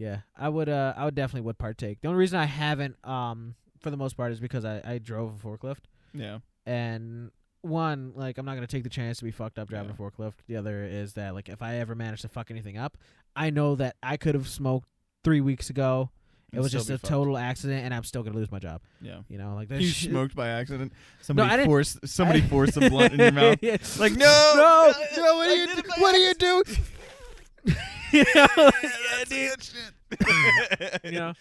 Yeah, I would definitely would partake. The only reason I haven't, for the most part, is because I drove a forklift. Yeah. And one, like, I'm not gonna take the chance to be fucked up driving a forklift. The other is that, like, if I ever manage to fuck anything up, I know that I could have smoked 3 weeks ago. It was just a total accident, and I'm still gonna lose my job. Yeah. You know, like you smoked by accident. Somebody forced a blunt in your mouth. Yeah. Like no. What do you do? You know, That's good shit. you know.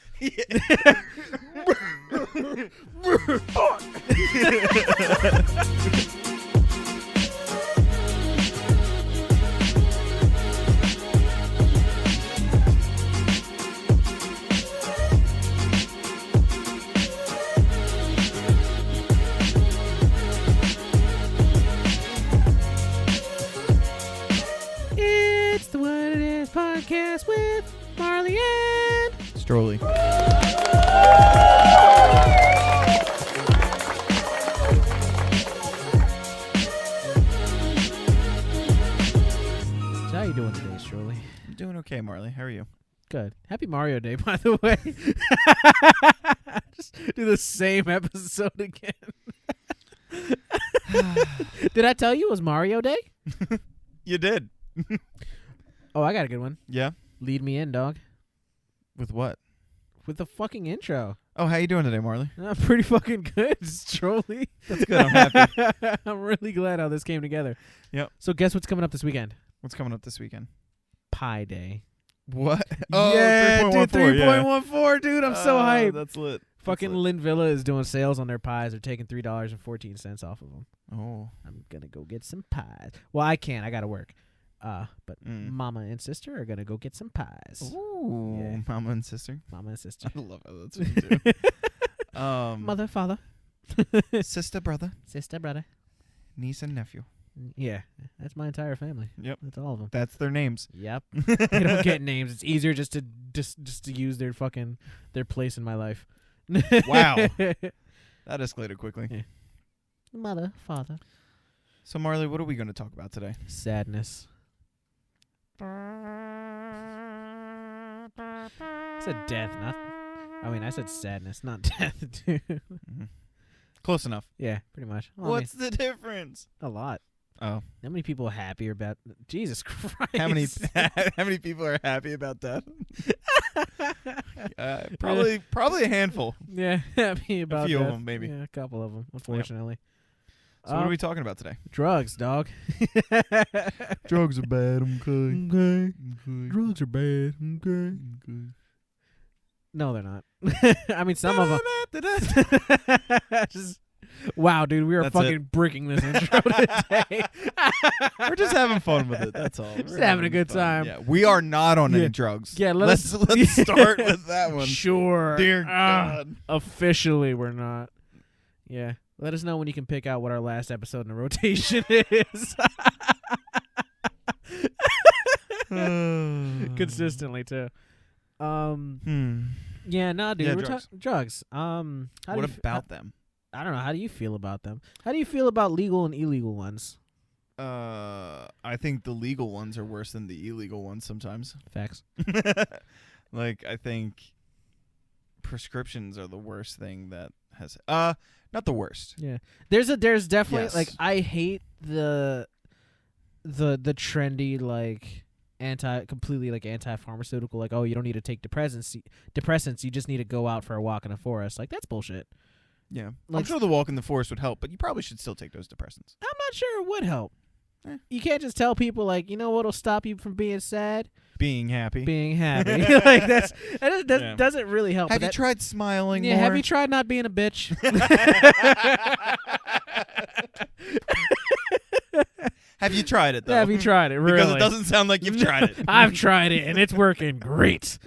It's the What It Is podcast with Marlee and Strolli. So how you doing today, Strolli? I'm doing okay, Marlee. How are you? Good. Happy Mario Day, by the way. Just do the same episode again. Did I tell you it was Mario Day? You did. Oh, I got a good one. Yeah. Lead me in, dog. With what? With the fucking intro. Oh, how you doing today, Marlee? I'm pretty fucking good, Strolli. That's good. I'm happy. I'm really glad how this came together. Yep. So guess what's coming up this weekend? What's coming up this weekend? Pi Day. What? Oh, yeah, 3.14. dude, 3.14, dude. I'm so hyped. That's lit. Fucking Lynn Villa is doing sales on their pies. They're taking $3.14 off of them. Oh. I'm going to go get some pies. Well, I can't. I got to work. But mama and sister are going to go get some pies. Ooh. Yeah. Mama and sister. Mama and sister. I love how that's what you do. Mother, father. Sister, brother. Sister, brother. Niece and nephew. Yeah. That's my entire family. Yep. That's all of them. That's their names. Yep. They don't get names. It's easier just to use their place in my life. Wow. That escalated quickly. Yeah. Mother, father. So, Marlee, what are we going to talk about today? Sadness. I said death, I said sadness, not death, dude. Mm-hmm. Close enough. Yeah, pretty much. Well, What's the difference? a lot. Oh. How many people are happy about Jesus Christ? How many people are happy about that? Probably a handful. Yeah, happy about a few death. of them, maybe. Yeah, a couple of them, unfortunately. Yep. So what are we talking about today? Drugs, dog. Drugs are bad. Okay. Drugs are bad. Okay. No, they're not. I mean, some of them. Wow, dude, we are That's fucking bricking this intro today. We're just having fun with it. That's all. Just having a good time. Yeah, we are not on any drugs. Yeah, let's start with that one. Sure. Dear God. Officially, we're not. Yeah. Let us know when you can pick out what our last episode in the rotation is. Consistently too. Yeah, no, dude. Yeah, we're drugs. talking drugs. What about them? I don't know. How do you feel about them? How do you feel about legal and illegal ones? I think the legal ones are worse than the illegal ones sometimes. Facts. Like, I think prescriptions are the worst thing that has not the worst. Yeah. There's definitely Yes. like, I hate the trendy, like, completely like anti-pharmaceutical, like, oh, you don't need to take depressants, you just need to go out for a walk in a forest. Like, that's bullshit. Yeah. Like, I'm sure the walk in the forest would help, but you probably should still take those depressants. I'm not sure it would help. You can't just tell people, like, you know what'll stop you from being sad? Being happy. Like, that doesn't really help. Have you tried smiling Yeah, more? have you tried not being a bitch? Have you tried it, though? Have you tried it, really? Because it doesn't sound like you've tried it. I've tried it, and it's working great.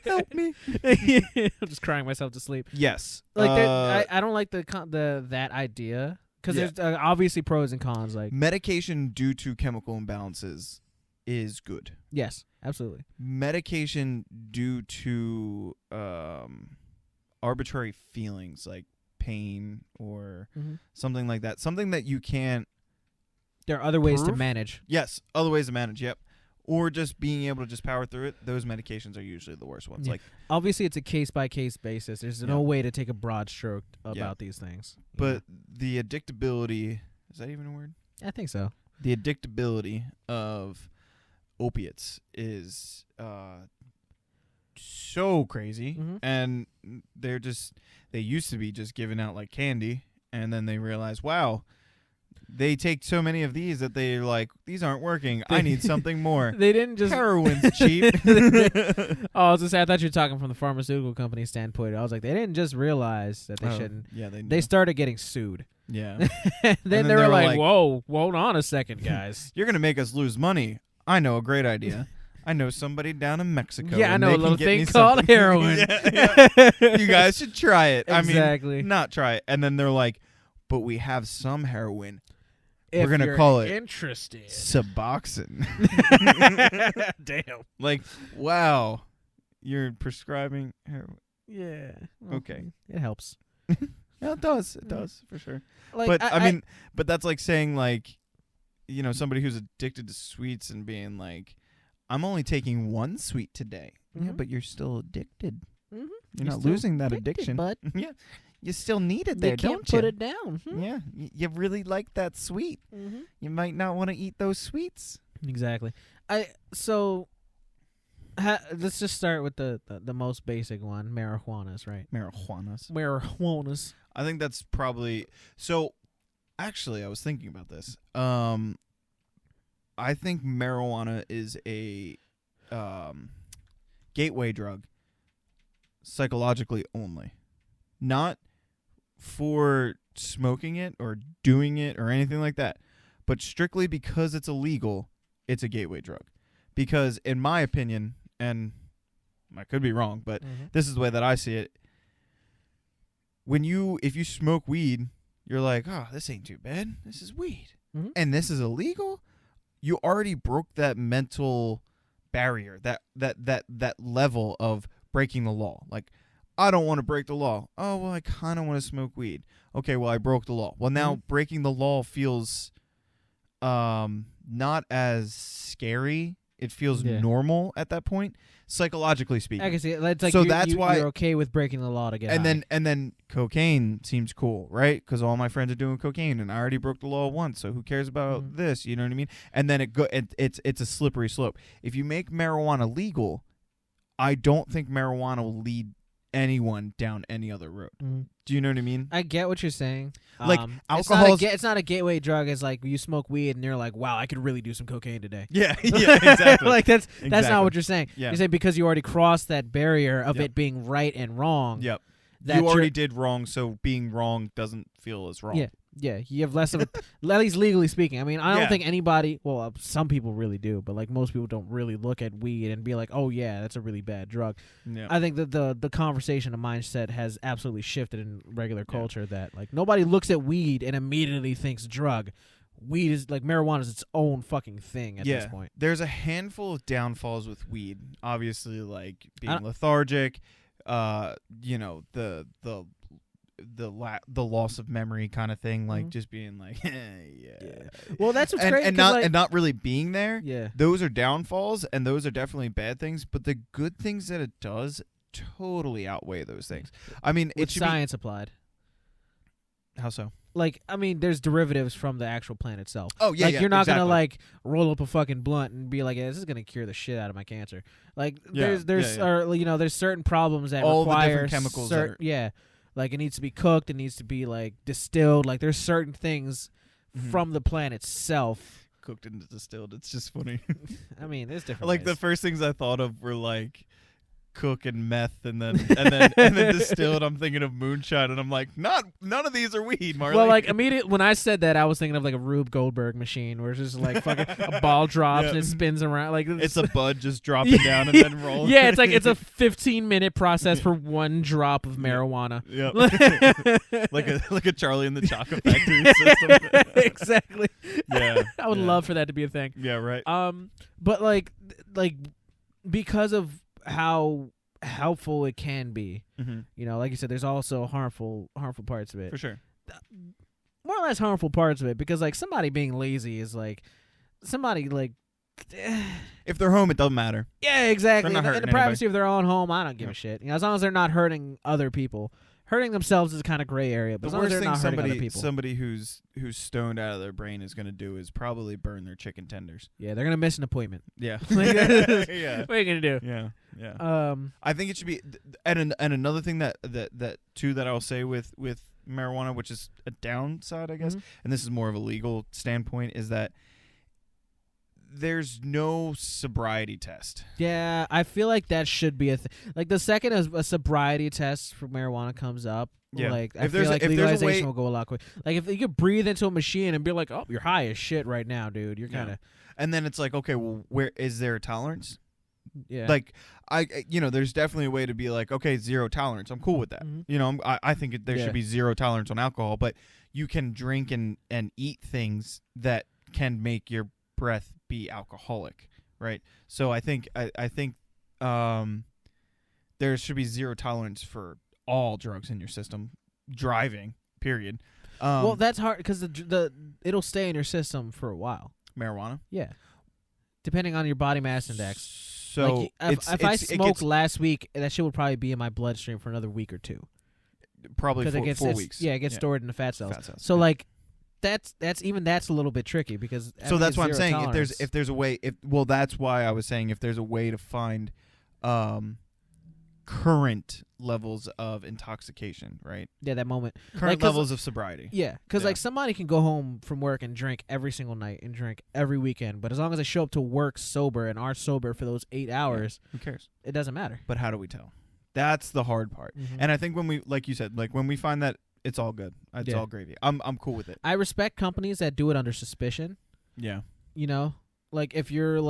Help me. I'm just crying myself to sleep. Yes. Like, I don't like that idea, because there's obviously pros and cons. Like, medication due to chemical imbalances is good. yes, absolutely. Medication due to arbitrary feelings like pain or something like that, something that you can't. There are other ways to Proof? manage. Yes, other ways to manage. Yep. or just being able to just power through it, those medications are usually the worst ones. Yeah. Like, obviously, it's a case-by-case basis. There's no way to take a broad stroke about these things. But the addictability, is that even a word? I think so. The addictability of opiates is so crazy, and they used to be just given out like candy, and then they realize, wow, they take so many of these that they're like, these aren't working. I need something more. They didn't just heroin's cheap. I was just saying, I thought you were talking from the pharmaceutical company standpoint. I was like, they didn't just realize that they shouldn't. Yeah, they started getting sued. Yeah. then they were like, whoa, hold on a second, guys. You're gonna make us lose money. I know a great idea. I know somebody down in Mexico. Yeah, I know a little thing called called heroin. You guys should try it. Exactly. I mean, not try it. And then they're like, but we have some heroin. If we're gonna you're call it interested. Suboxone. Damn. Like, wow, you're prescribing heroin. Yeah. Well, okay. It helps. Yeah, it does. It does for sure. Like, but I mean, but that's like saying like, you know, somebody who's addicted to sweets and being like, I'm only taking one sweet today. Yeah, but you're still addicted. You're not losing that addiction. But yeah, you still need it there, don't you? You can't put it down. Yeah, you really like that sweet. You might not want to eat those sweets. Exactly. Let's just start with the most basic one, marijuanas, right? Marijuanas. I think that's probably so. Actually, I was thinking about this. I think marijuana is a gateway drug, psychologically only, not for smoking it or doing it or anything like that, but strictly because it's illegal. It's a gateway drug, because in my opinion, and I could be wrong, but this is the way that I see it. If you smoke weed, you're like, oh, this ain't too bad. This is weed. And this is illegal. You already broke that mental barrier, that level of breaking the law. Like, I don't want to break the law. Oh, well, I kind of want to smoke weed. Okay, well, I broke the law. Well, now breaking the law feels not as scary. It feels normal at that point, psychologically speaking. I can see it. It's like so that's why you're okay with breaking the law to get high. And then cocaine seems cool, right? Because all my friends are doing cocaine, and I already broke the law once, so who cares about this? You know what I mean? And then it's a slippery slope. If you make marijuana legal, I don't think marijuana will lead anyone down any other road. Do you know what I mean? I get what you're saying. Like, alcohol, it's not a gateway drug. It's like you smoke weed and you're like, wow, I could really do some cocaine today. Yeah, exactly. Like that's not what you're saying. Yeah. You're saying because you already crossed that barrier of it being right and wrong. Yep. You already did wrong, so being wrong doesn't feel as wrong. Yeah, you have less of a, at least legally speaking. I mean, I don't think anybody, well, some people really do, but like most people don't really look at weed and be like, oh yeah, that's a really bad drug. Yeah. I think that the conversation, the mindset has absolutely shifted in regular culture that like nobody looks at weed and immediately thinks drug. Weed is like marijuana is its own fucking thing at this point. There's a handful of downfalls with weed. Obviously, like being lethargic, you know, the loss of memory kind of thing, like just being like, Well, that's what's great, and not really being there. Yeah, those are downfalls, and those are definitely bad things. But the good things that it does totally outweigh those things. I mean, it's science applied. How so? Like, I mean, there's derivatives from the actual plant itself. Oh yeah, like you're not gonna like roll up a fucking blunt and be like, this is gonna cure the shit out of my cancer. Like there's you know, there's certain problems that all require the different chemicals. Like it needs to be cooked, it needs to be like distilled. Like there's certain things from the plant itself. Cooked and distilled. It's just funny. I mean, there's different like ways. The first things I thought of were like cook and meth and then distilled. I'm thinking of moonshine, and I'm like, none of these are weed, Marlee. Well, like immediately when I said that, I was thinking of like a Rube Goldberg machine where it's just like fucking a ball drops and it spins around. Like it's a bud just dropping down and then rolling. Yeah, it's like it's a 15-minute process for one drop of marijuana. Yeah, like a Charlie and the Chocolate Factory system. Exactly. Yeah, I would love for that to be a thing. Yeah, right. But like because of how helpful it can be, you know, like you said, there's also harmful parts of it. For sure. More or less harmful parts of it, because like somebody being lazy is like somebody like If they're home, it doesn't matter. Yeah, exactly. They're not In the hurting privacy of their own home, I don't give Yeah. a shit. As long as they're not hurting other people. Hurting themselves is kind of gray area, but The as long as worst they're thing not hurting other people. somebody who's stoned out of their brain is going to do is probably burn their chicken tenders. Yeah, they're gonna miss an appointment. Yeah. Yeah. What are you gonna do? Yeah. I think it should be, and another thing that I'll say with marijuana, which is a downside, I guess, and this is more of a legal standpoint, is that there's no sobriety test. Yeah, I feel like that should be a thing. Like the second a sobriety test for marijuana comes up, like I feel like legalization will go a lot quicker. Like if you could breathe into a machine and be like, "Oh, you're high as shit right now, dude." You're kind of, and then it's like, okay, well, where is there a tolerance? Yeah. Like there's definitely a way to be like, okay, zero tolerance. I'm cool with that. I think there should be zero tolerance on alcohol, but you can drink and eat things that can make your breath be alcoholic, right? So I think there should be zero tolerance for all drugs in your system, driving, period. Well, that's hard because it'll stay in your system for a while. Marijuana, yeah, depending on your body mass index. So like, if I smoked last week, that shit would probably be in my bloodstream for another week or two. Probably 4 weeks. Yeah, it gets stored in the fat cells. So like. That's a little bit tricky because so that's why I'm saying tolerance. if there's a way that's why I was saying if there's a way to find current levels of intoxication, right? Yeah, that moment. Current levels of sobriety. Yeah, because like somebody can go home from work and drink every single night and drink every weekend, but as long as they show up to work sober and are sober for those 8 hours, who cares? It doesn't matter. But how do we tell? That's the hard part. And I think when we, like you said, like when we find that. It's all good. It's all gravy. I'm cool with it. I respect companies that do it under suspicion. Yeah. Like if you're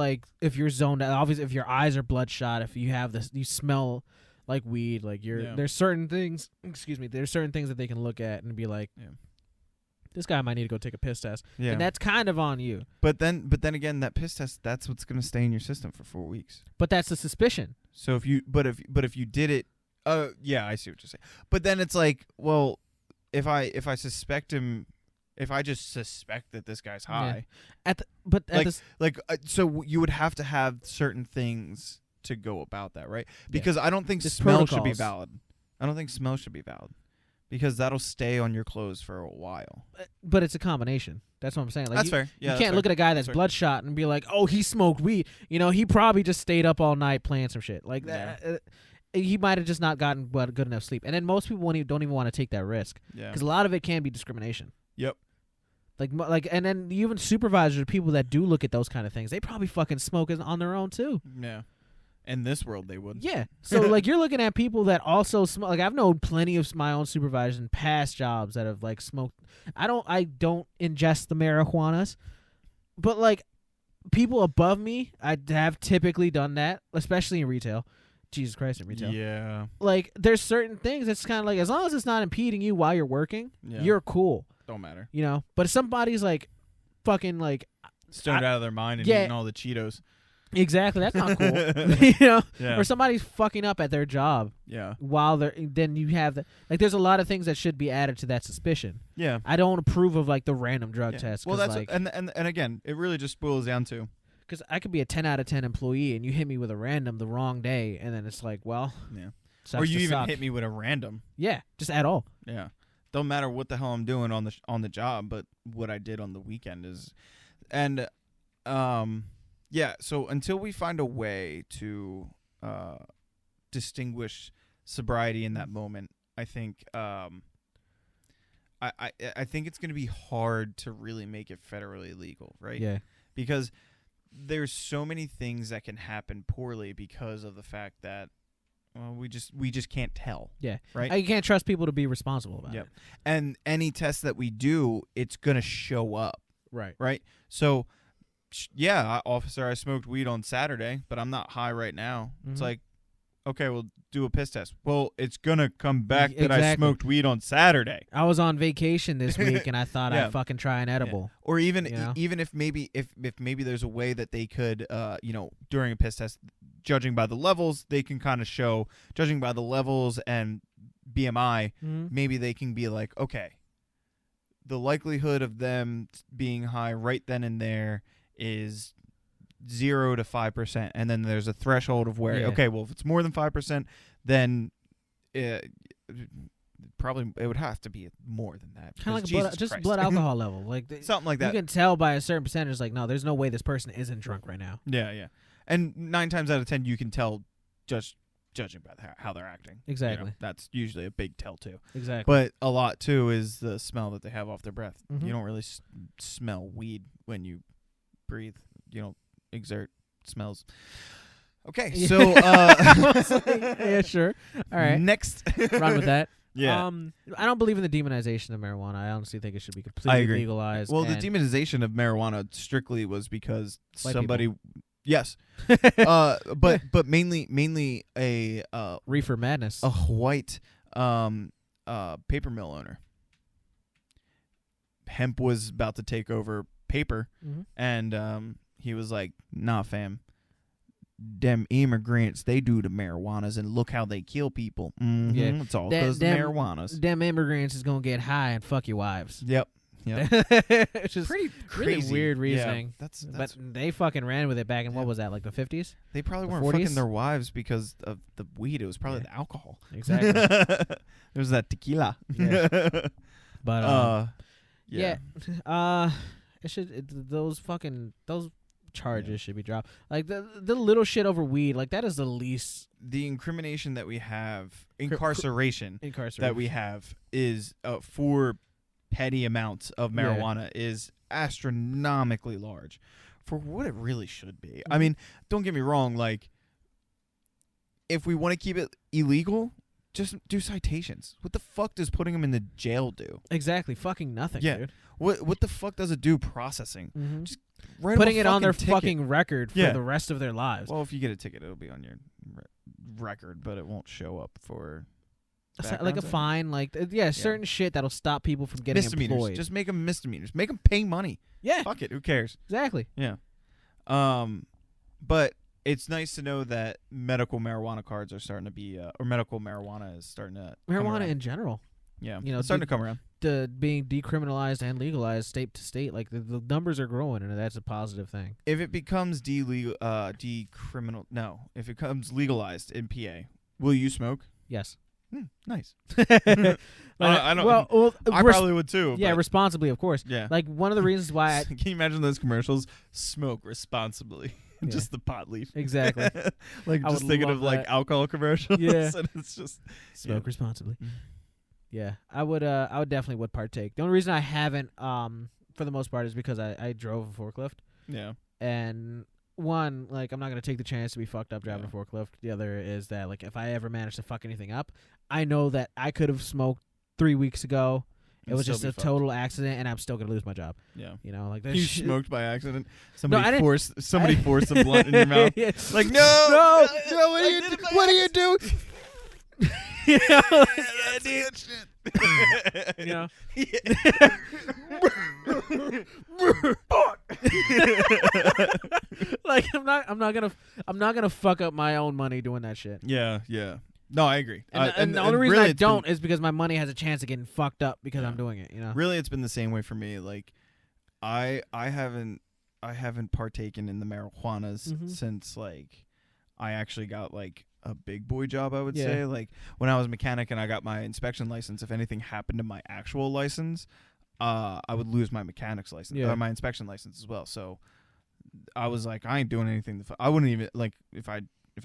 zoned out, obviously if your eyes are bloodshot, if you have this, you smell like weed, like there's certain things. There's certain things that they can look at and be like, this guy might need to go take a piss test. Yeah. And that's kind of on you. But then again, that piss test, that's what's gonna stay in your system for 4 weeks. But that's the suspicion. So if you did it, yeah, I see what you're saying. But then it's like, well. If I suspect him, if I just suspect that this guy's high, so you would have to have certain things to go about that, right? Because I don't think smell should be valid. I don't think smell should be valid because that'll stay on your clothes for a while. But it's a combination. That's what I'm saying. Like that's fair. Yeah, you can't look at a guy that's bloodshot and be like, oh, he smoked weed. He probably just stayed up all night playing some shit like that. He might have just not gotten good enough sleep. And then most people don't even want to take that risk. Yeah. Because a lot of it can be discrimination. Yep. And then even supervisors, people that do look at those kind of things, they probably fucking smoke on their own too. Yeah. In this world, they would. Yeah. So like you're looking at people that also smoke. Like I've known plenty of my own supervisors in past jobs that have like smoked. I don't ingest the marijuanas, but like people above me, I have typically done that, especially in retail. Jesus Christ, in retail. Yeah. Like, there's certain things that's kind of like, as long as it's not impeding you while you're working, you're cool. Don't matter. But if somebody's like, fucking like. Stoned out of their mind and eating all the Cheetos. Exactly. That's not cool. Yeah. Or somebody's fucking up at their job. Yeah. While then you have there's a lot of things that should be added to that suspicion. Yeah. I don't approve of like the random drug test. Well, that's and again, it really just boils down to. Because I could be a 10 out of 10 employee and you hit me with a random the wrong day, and then it's like, well, or you even hit me with a random. Yeah, just at all. Yeah, don't matter what the hell I'm doing on the job, but what I did on the weekend is, and So until we find a way to distinguish sobriety in that moment, I think I think it's going to be hard to really make it federally legal, right? Yeah, because there's so many things that can happen poorly because of the fact that we just can't tell. Yeah. Right? You can't trust people to be responsible about it. And any test that we do, it's going to show up. Right. Right? So, officer, I smoked weed on Saturday, but I'm not high right now. Mm-hmm. It's like, okay, we'll do a piss test. Well, it's going to come back that I smoked weed on Saturday. I was on vacation this week and I thought I'd fucking try an edible. Or even if maybe if maybe there's a way that they could during a piss test, judging by the levels, they can kind of show, judging by the levels and BMI, maybe they can be like, okay, the likelihood of them being high right then and there is 0 to 5%, and then there's a threshold of where Yeah. okay, well if it's more than 5%, then probably it would have to be more than that. Kind of like Jesus just Christ. blood alcohol level, like something like that. You can tell by a certain percentage. Like, no, there's no way this person isn't drunk right now. Yeah. And 9 times out of 10, you can tell just judging by how they're acting. Exactly. You know, that's usually a big tell too. Exactly. But a lot too is the smell that they have off their breath. Mhm. You don't really smell weed when you breathe. You don't exert smells. Okay, so yeah, sure. All right, next, run with that. Yeah. I don't believe in the demonization of marijuana. I honestly think it should be completely agree. legalized. Well, the demonization of marijuana strictly was because White somebody, yes, but mainly a reefer madness. a white paper mill owner. Hemp was about to take over paper, and he was like, "Nah, fam. Them immigrants, they do the marijuanas, and look how they kill people. Yeah. It's all because of marijuanas. Them immigrants is gonna get high and fuck your wives. Yep. It's just Pretty really crazy. weird Yeah, reason. that's But they fucking ran with it back in what Yeah. was that, like the 50s? they probably the weren't 40s? fucking their wives because of the weed. It was probably Yeah. the alcohol. Exactly. It was that tequila. Yeah. But yeah. it should those charges should be dropped. Like the little shit over weed, like that is the least The incrimination that we have, incarceration that we have is for petty amounts of marijuana is astronomically large for what it really should be. I mean, don't get me wrong, like if we want to keep it illegal, just do citations. What the fuck does putting them in the jail do? Exactly, fucking nothing, Yeah. dude. What the fuck does it do processing? Just Write putting them it a on their ticket. fucking record for Yeah. the rest of their lives. Well, if you get a ticket, it'll be on your record, but it won't show up for Like a background check. fine, like certain shit that'll stop people from getting misdemeanors. employed. Just make them misdemeanors. Make them pay money. yeah, Fuck it. Who cares? exactly. Yeah. But it's nice to know that medical marijuana cards are starting to be, or medical marijuana is starting to come Marijuana around. in general, Yeah, you know, it's starting to come around. being decriminalized and legalized state to state, like the numbers are growing, and that's a positive thing. If it becomes if it becomes legalized in PA, will you smoke? Yes. Nice. Like, I don't. Well, I probably would too. yeah, but responsibly, of course. yeah. Like one of the reasons why Can you imagine those commercials? Smoke responsibly. Yeah. Just the pot leaf. Exactly. Like I just would thinking love of like that. alcohol commercials. Yeah. And it's just smoke Yeah. responsibly. Mhm. Yeah, I would definitely would partake. The only reason I haven't, for the most part, is because I drove a forklift, yeah. and one, like, I'm not gonna take the chance to be fucked up driving a forklift. The other is that, like, if I ever manage to fuck anything up, I know that I could have smoked 3 weeks ago. It And was still just be a fucked. total accident, and I'm still gonna lose my job. Yeah. You know, like You shit- smoked by accident. I Somebody didn't- forced a blunt in your mouth. Yeah. Like no, No, what do you do? You know, Yeah, dude. you know? Like I'm not gonna fuck up my own money doing that shit. Yeah. No, I agree. And the only reason really I it's been- don't is because my money has a chance of getting fucked up because I'm Yeah. doing it. You know. Really, it's been the same way for me. Like, I haven't partaken in the marijuanas Mhm. since like I actually got like a big boy job. I would Yeah. say like when I was a mechanic and I got my inspection license. If anything happened to my actual license, I would lose my mechanic's license, Yeah. my inspection license as well. So I was like, I ain't doing anything. I wouldn't even like if I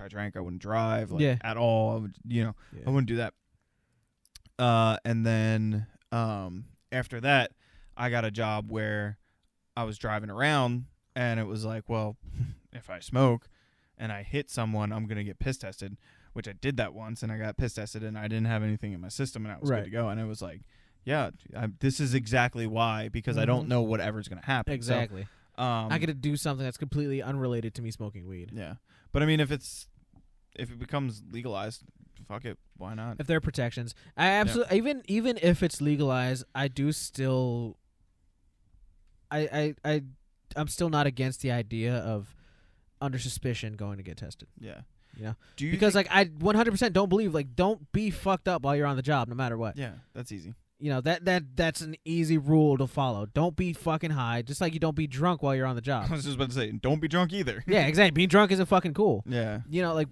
drank, I wouldn't drive at all. I would, I wouldn't do that. And then after that, I got a job where I was driving around, and it was like, well, if I smoke and I hit someone, I'm gonna get piss tested, which I did that once, and I got piss tested, and I didn't have anything in my system, and I was good to go. And it was like, yeah, this is exactly why, because I don't know whatever's gonna happen. Exactly. So, I got to do something that's completely unrelated to me smoking weed. Yeah, but I mean, if it becomes legalized, fuck it, why not? If there are protections, I absolutely even if it's legalized, I do still. I'm still not against the idea of under suspicion going to get tested. Yeah. You know, Do you because like I 100% don't believe, like, don't be fucked up while you're on the job, no matter what. Yeah, that's easy. You know, that's an easy rule to follow. Don't be fucking high, just like you don't be drunk while you're on the job. I was just about to say, don't be drunk either. Yeah, exactly. Being drunk isn't fucking cool. Yeah. You know,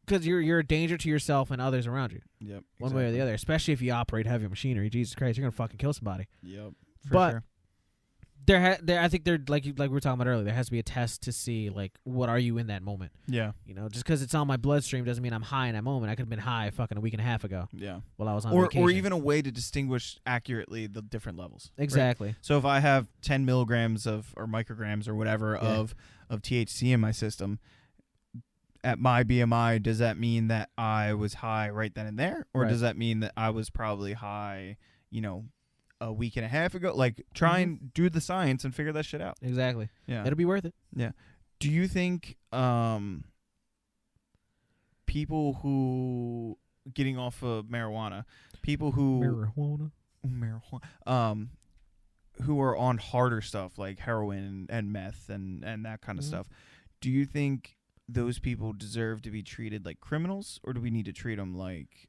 because you're a danger to yourself and others around you. Yep. One way or the other, especially if you operate heavy machinery. Jesus Christ, you're gonna fucking kill somebody. Yep. But sure. I think there, like we were talking about earlier, there has to be a test to see like what are you in that moment. Yeah. You know, just because it's on my bloodstream doesn't mean I'm high in that moment. I could have been high fucking a week and a half ago. Yeah. While I was on vacation. Or vacation. even a way to distinguish accurately the different levels. Exactly. Right? So if I have 10 milligrams or micrograms or whatever of THC in my system, at my BMI, does that mean that I was high right then and there, or does that mean that I was probably high, a week and a half ago? Like, try and do the science and figure that shit out. Exactly. Yeah. It'll be worth it. Yeah. Do you think people who getting off of marijuana, people who who are on harder stuff like heroin and meth and that kind of stuff, do you think those people deserve to be treated like criminals, or do we need to treat them like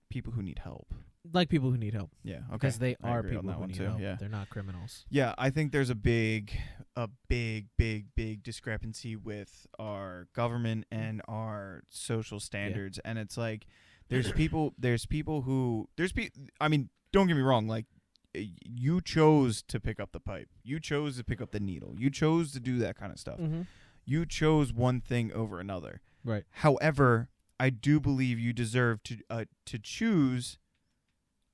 people who need help? Like people who need help. Yeah, okay. Because they are people who need help. Yeah. They're not criminals. Yeah, I think there's a big discrepancy with our government and our social standards, and it's like there's people who I mean, don't get me wrong, like you chose to pick up the pipe, you chose to pick up the needle, you chose to do that kind of stuff. You chose one thing over another. Right. However, I do believe you deserve to choose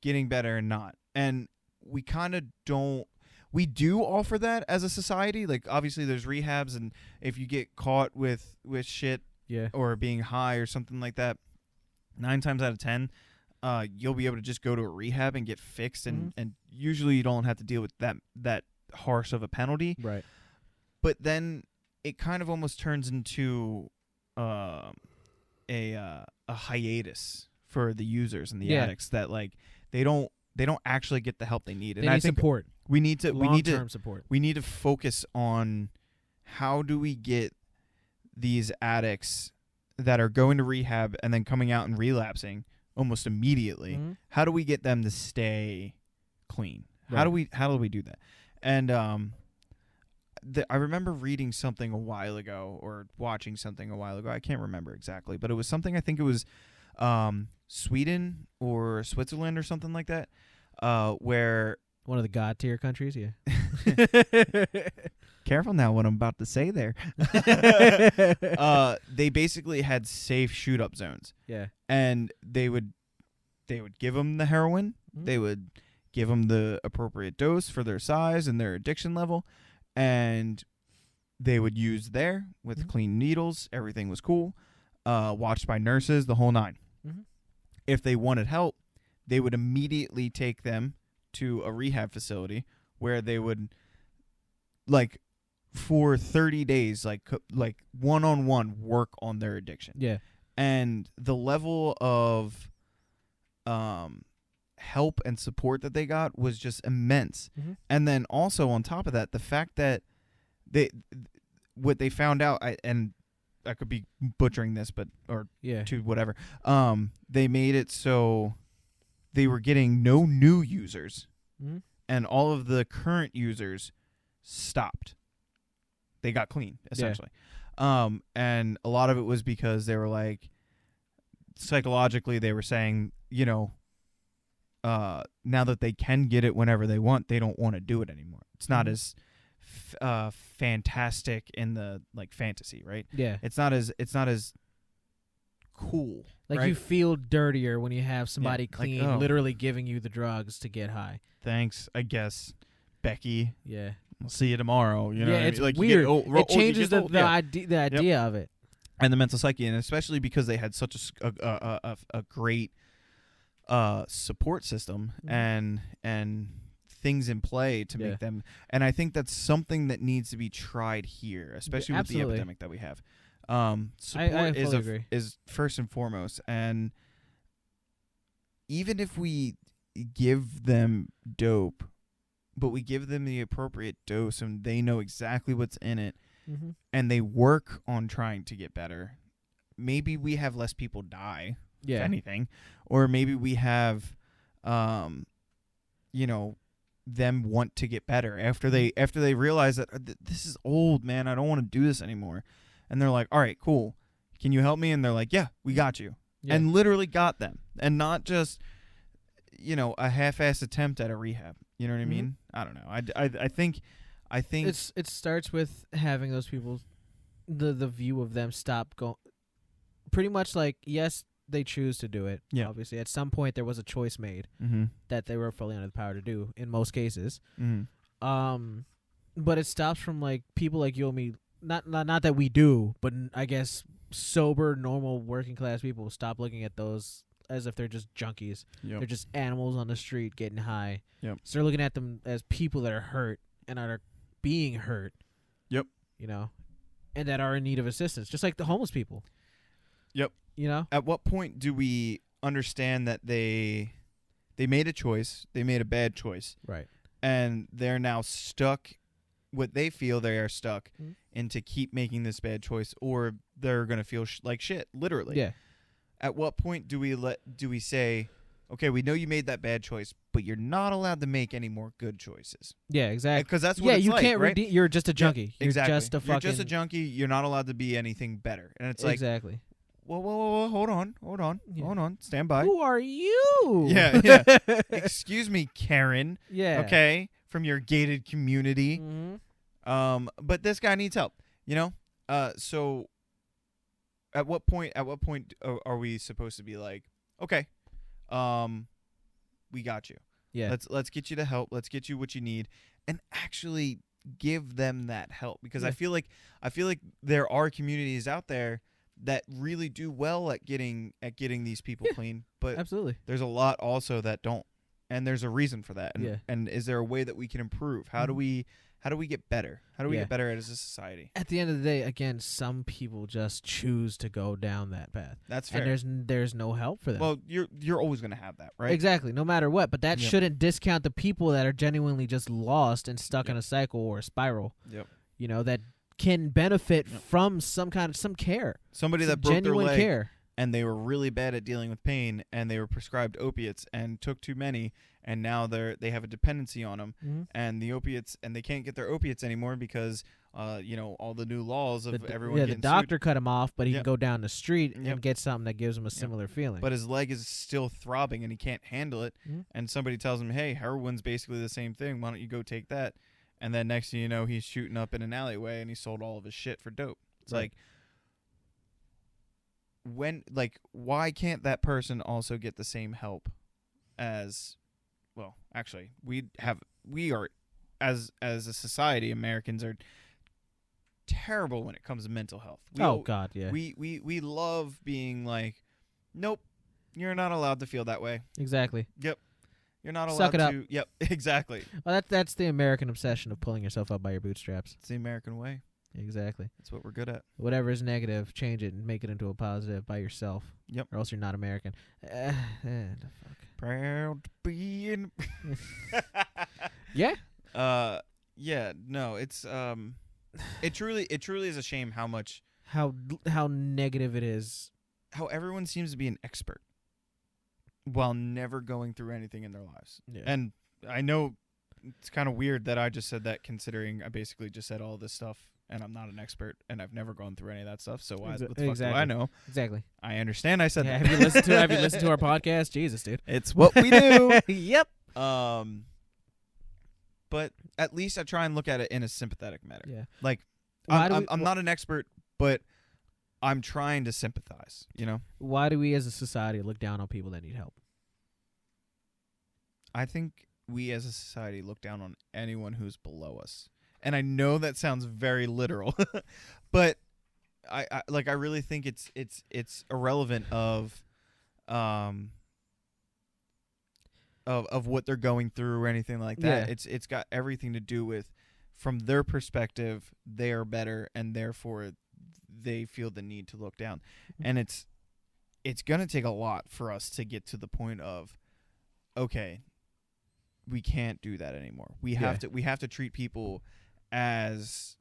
getting better and not. And we kind of don't. We do offer that as a society. Like, obviously, there's rehabs, and if you get caught with shit or being high or something like that, 9 times out of 10, you'll be able to just go to a rehab and get fixed, and usually you don't have to deal with that harsh of a penalty. Right. But then it kind of almost turns into a hiatus for the users and the addicts, that like they don't actually get the help they need. And I think support. We need to long-term support. We need to focus on how do we get these addicts that are going to rehab and then coming out and relapsing almost immediately. How do we get them to stay clean? Right. How do we do that? And I remember reading something a while ago or watching something a while ago. I can't remember exactly, but it was something, I think it was Sweden or Switzerland or something like that, where one of the God tier countries. Yeah. Careful now what I'm about to say there. They basically had safe shoot up zones. Yeah. And they would give them the heroin. They would give them the appropriate dose for their size and their addiction level. And they would use there with clean needles. Everything was cool. Watched by nurses, the whole 9. If they wanted help, they would immediately take them to a rehab facility where they would, like, for 30 days, like one-on-one work on their addiction. Yeah. And the level of help and support that they got was just immense. And then also on top of that, the fact that what they found out, and I could be butchering this, to whatever. They made it so they were getting no new users, and all of the current users stopped. They got clean, essentially. And a lot of it was because they were like, psychologically, they were saying, now that they can get it whenever they want, they don't want to do it anymore. It's not as fantastic in the like fantasy, right? Yeah. It's not as cool. Like, right? you feel dirtier when you have somebody clean, like, literally giving you the drugs to get high. Thanks, I guess, Becky. Yeah. We'll see you tomorrow. You know, it's like, weird. It changes the idea of it. And the mental psyche, and especially because they had such a great support system and things in play to make them. And I think that's something that needs to be tried here, especially with the epidemic that we have. Support is first and foremost. And even if we give them dope, but we give them the appropriate dose and they know exactly what's in it, and they work on trying to get better, maybe we have less people die, if anything. Or maybe we have them want to get better after they realize that this is old, man. I don't want to do this anymore. And they're like, all right, cool. Can you help me? And they're like, yeah, we got you. Yeah. And literally got them. And not just, a half-ass attempt at a rehab. You know what I mean? I don't know. I think it starts with having those people, the view of them stop going. Pretty much like, yes, they choose to do it. Yeah. Obviously, at some point there was a choice made that they were fully under the power to do. In most cases, but it stops from like people like you and me. Not that we do, but I guess sober, normal, working class people stop looking at those as if they're just junkies. Yep. They're just animals on the street getting high. Yep. So they're looking at them as people that are hurt and are being hurt. Yep. And that are in need of assistance, just like the homeless people. Yep. At what point do we understand that they made a choice, they made a bad choice, right? And they're now stuck. What they feel they are stuck in to keep making this bad choice, or they're gonna feel like shit, literally. Yeah. At what point do we say, okay, we know you made that bad choice, but you're not allowed to make any more good choices? Yeah, exactly. Because that's what it's you like, can't right? You're just a junkie. Yeah, exactly. You're just a fucking. You're just a junkie. You're not allowed to be anything better. And it's like, exactly. Whoa, hold on, stand by. Who are you? Yeah. Excuse me, Karen. Yeah. Okay, from your gated community. But this guy needs help. So at what point are we supposed to be like, okay, we got you. Yeah. Let's get you the help. Let's get you what you need, and actually give them that help, because I feel like there are communities out there that really do well at getting these people clean, but absolutely, there's a lot also that don't, and there's a reason for that. And is there a way that we can improve? How do we get better? How do we get better as a society? At the end of the day, again, some people just choose to go down that path. That's fair. And there's no help for them. Well, you're always going to have that, right? Exactly, no matter what. But that shouldn't discount the people that are genuinely just lost and stuck in a cycle or a spiral. Yep. That can benefit from some care. Somebody that broke their leg care. And they were really bad at dealing with pain, and they were prescribed opiates and took too many, and now they have a dependency on them, and the opiates, and they can't get their opiates anymore because all the new laws of everyone. Yeah, the doctor cut him off, but he can go down the street and get something that gives him a similar feeling. But his leg is still throbbing, and he can't handle it. And somebody tells him, "Hey, heroin's basically the same thing. Why don't you go take that?" And then next thing you know, he's shooting up in an alleyway, and he sold all of his shit for dope. It's like, why can't that person also get the same help as? Well, actually, we are as a society, Americans are terrible when it comes to mental health. God, yeah. We love being like, nope, you're not allowed to feel that way. Exactly. Yep. You're not allowed Suck it to. up. Yep, exactly. Well, that's the American obsession of pulling yourself up by your bootstraps. It's the American way. Exactly. That's what we're good at. Whatever is negative, change it and make it into a positive by yourself. Yep. Or else you're not American. The fuck. Proud to be in. Yeah. Yeah. No. It's It truly is a shame how much how negative it is. How everyone seems to be an expert while never going through anything in their lives. Yeah. And I know it's kind of weird that I just said that, considering I basically just said all this stuff, and I'm not an expert, and I've never gone through any of that stuff. So what the fuck do I know? Exactly. I understand I said that. Have you listened to our podcast? Jesus, dude. It's what we do. Yep. But at least I try and look at it in a sympathetic manner. Yeah. Like, I'm not an expert, but I'm trying to sympathize, Why do we as a society look down on people that need help? I think we as a society look down on anyone who's below us. And I know that sounds very literal, but I really think it's irrelevant of what they're going through or anything like that. Yeah. It's got everything to do with, from their perspective, they are better, and therefore they feel the need to look down. And it's going to take a lot for us to get to the point of, okay, we can't do that anymore. We have to treat people the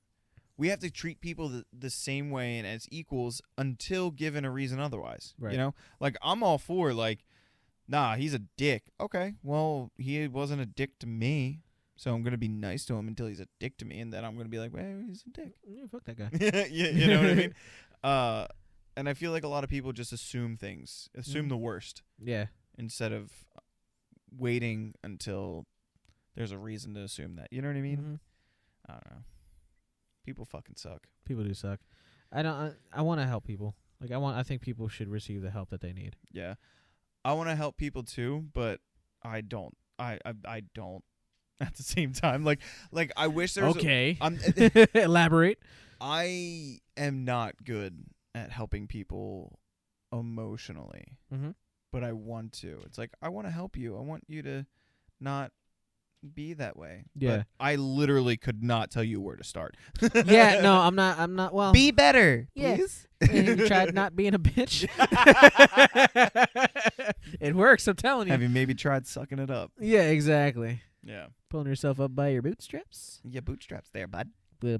same way and as equals until given a reason otherwise. Right. Like, I'm all for, like, Nah, he's a dick. Okay, well, he wasn't a dick to me, so I'm gonna be nice to him until he's a dick to me, and then I'm gonna be like, well, he's a dick. Yeah, fuck that guy. You know what I mean? And I feel like a lot of people just assume things, the worst. Yeah. Instead of waiting until there's a reason to assume that. You know what I mean? Mm-hmm. I don't know. People fucking suck. People do suck. I want to help people. Like I think people should receive the help that they need. Yeah. I want to help people too, but I don't. I don't. At the same time, like I wish there was. Okay. Elaborate. I am not good at helping people emotionally, but I want to. It's like I want to help you. I want you to not be that way. Yeah. But I literally could not tell you where to start. Yeah. No, I'm not. Well, be better, please. Yeah. You tried not being a bitch. It works. I'm telling you. Have you maybe tried sucking it up? Yeah. Exactly. Yeah. Pulling yourself up by your bootstraps. Yeah, bootstraps there, bud.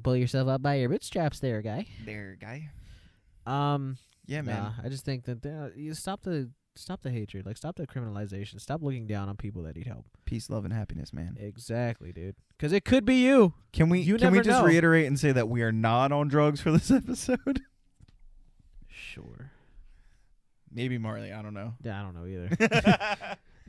Pull yourself up by your bootstraps there, guy. There, guy. Yeah, man. Nah, I just think that you stop the hatred. Like, stop the criminalization. Stop looking down on people that need help. Peace, love, and happiness, man. Exactly, dude. Because it could be you. Can we You just never know. reiterate and say that we are not on drugs for this episode? Sure. Maybe Marley. I don't know. Yeah, I don't know either.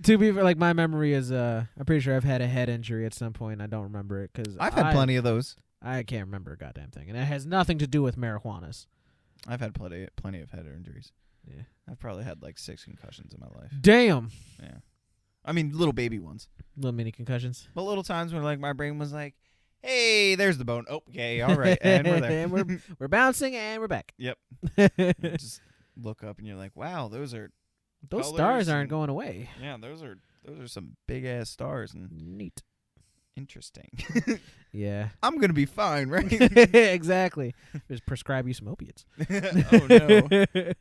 To be fair, like, my memory is, I'm pretty sure I've had a head injury at some point. I don't remember it because I've had plenty of those. I can't remember a goddamn thing, and it has nothing to do with marijuanas. I've had plenty of head injuries. Yeah, I've probably had like 6 concussions in my life. Damn. Yeah, I mean little baby ones, Little mini concussions. but little times when like my brain was like, "Hey, there's the bone." Okay, all right, and we're there. And we're bouncing, and we're back. Yep. You just look up and you're like, "Wow, those stars aren't and- going away." Yeah, those are some big ass stars and Neat. interesting." Yeah. I'm gonna be fine, right? Exactly. Just prescribe you some opiates. Oh no!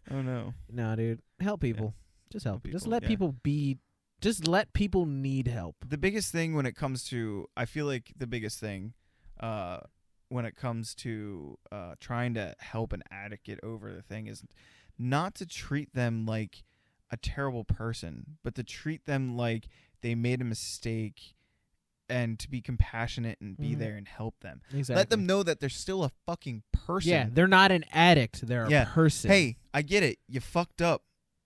Oh no! No, dude. Help people. Yeah. Just help. Help Just people, let yeah. people be. Just let people need help. The biggest thing when it comes to, I feel like the biggest thing, when it comes to trying to help an addict get over the thing is not to treat them like a terrible person, but to treat them like they made a mistake and to be compassionate and be there and help them. Exactly. Let them know that they're still a fucking person. Yeah, they're not an addict. They're a person. Hey, I get it. You fucked up.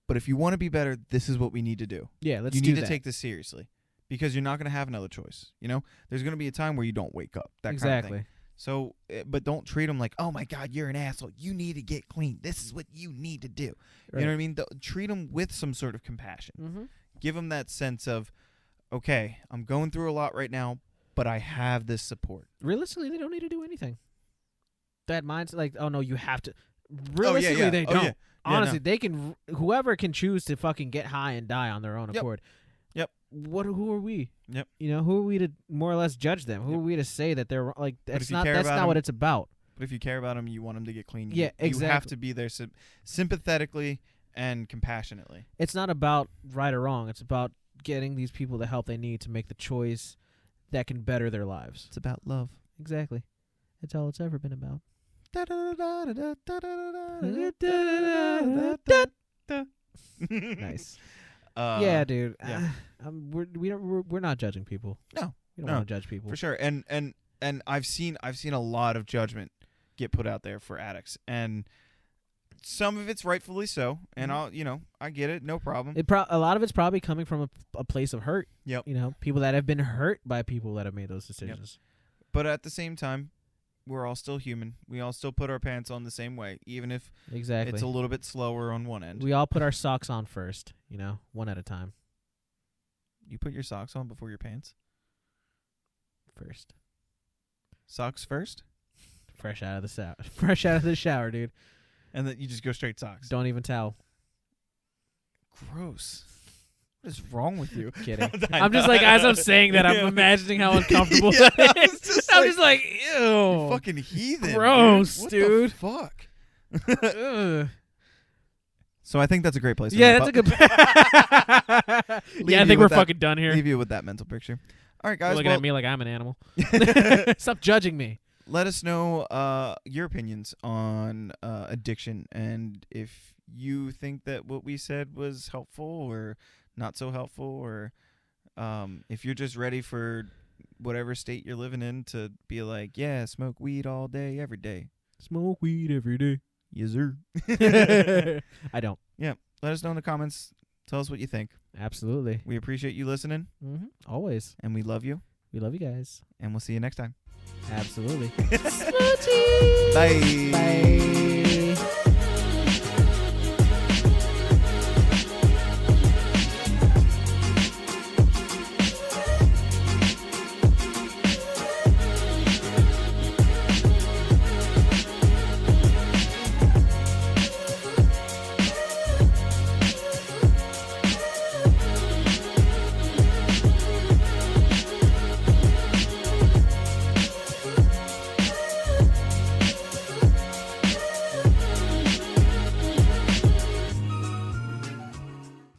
But if you want to be better, this is what we need to do. Yeah, let's do You need that. to take this seriously because you're not going to have another choice. You know, there's going to be a time where you don't wake up. That kind of thing. So, but don't treat them like, oh my God, you're an asshole. You need to get clean. This is what you need to do. Right. You know what I mean? Treat them with some sort of compassion. Mm-hmm. Give them that sense of, okay, I'm going through a lot right now, but I have this support. Realistically, they don't need to do anything. That mindset, like, oh no, you have to. Realistically, they don't. Yeah. Honestly, they can. Whoever can choose to fucking get high and die on their own accord. Yep. Who are we? Yep. You know, who are we to more or less judge them? Who are we to say that they're like? That's not what it's about. But if you care about them, you want them to get clean. Yeah, exactly. You have to be there sympathetically and compassionately. It's not about right or wrong. It's about getting these people the help they need to make the choice that can better their lives. It's about love. Exactly. That's all it's ever been about. Nice. Yeah, dude. Yeah. We're not judging people. No, we don't want to judge people for sure. And I've seen a lot of judgment get put out there for addicts, and some of it's rightfully so. And I get it, no problem. A lot of it's probably coming from a place of hurt. Yep. You know, people that have been hurt by people that have made those decisions. Yep. But at the same time, we're all still human. We all still put our pants on the same way, even if it's a little bit slower on one end. We all put our socks on first, one at a time. You put your socks on before your pants? First. Socks first? Fresh out of the shower, dude. And then you just go straight socks. Don't even towel. Gross. What is wrong with you? Kidding. I'm just like, as I'm saying that, I'm imagining how uncomfortable that is. I'm just like, ew. You fucking heathen. Gross, dude. What the fuck? So I think that's a great place to that's a good Yeah, I think we're fucking done here. Leave you with that mental picture. All right, guys. You're looking at me like I'm an animal. Stop judging me. Let us know your opinions on addiction, and if you think that what we said was helpful or not so helpful, or if you're just ready for whatever state you're living in to be like, yeah, smoke weed all day, every day. Smoke weed every day. Yes, sir. I don't. Yeah. Let us know in the comments. Tell us what you think. Absolutely. We appreciate you listening. Mm-hmm. Always. And we love you. We love you guys. And we'll see you next time. Absolutely. Bye. Bye.